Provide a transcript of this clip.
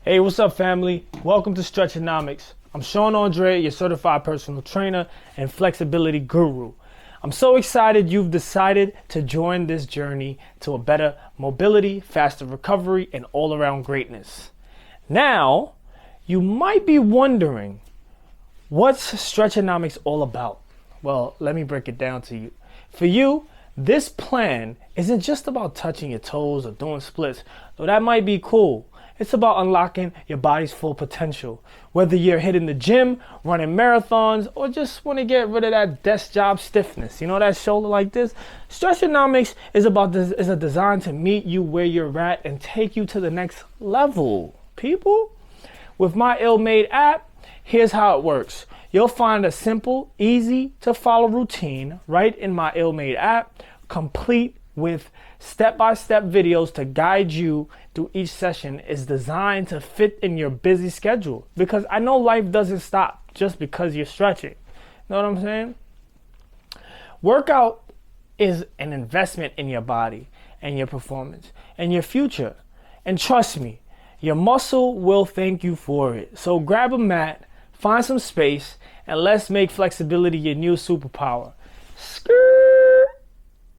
Hey, what's up, family? Welcome to Stretchonomics. I'm Sean Andre, your certified personal trainer and flexibility guru. I'm so excited you've decided to join this journey to a better mobility, faster recovery, and all-around greatness. Now, you might be wondering, what's Stretchonomics all about? Well, let me break it down to you. For you, this plan isn't just about touching your toes or doing splits, though that might be cool. It's about unlocking your body's full potential. Whether you're hitting the gym, running marathons, or just want to get rid of that desk job stiffness, you know, that shoulder like this. Stretchonomics is a design to meet you where you're at and take you to the next level. People, with my illMade app, here's how it works. You'll find a simple, easy to follow routine right in my illMade app, complete with step-by-step videos to guide you through each session. Is designed to fit in your busy schedule, because I know life doesn't stop just because you're stretching. Know what I'm saying? Workout is an investment in your body and your performance and your future. And trust me, your muscle will thank you for it. So grab a mat, find some space, and let's make flexibility your new superpower. Skirt.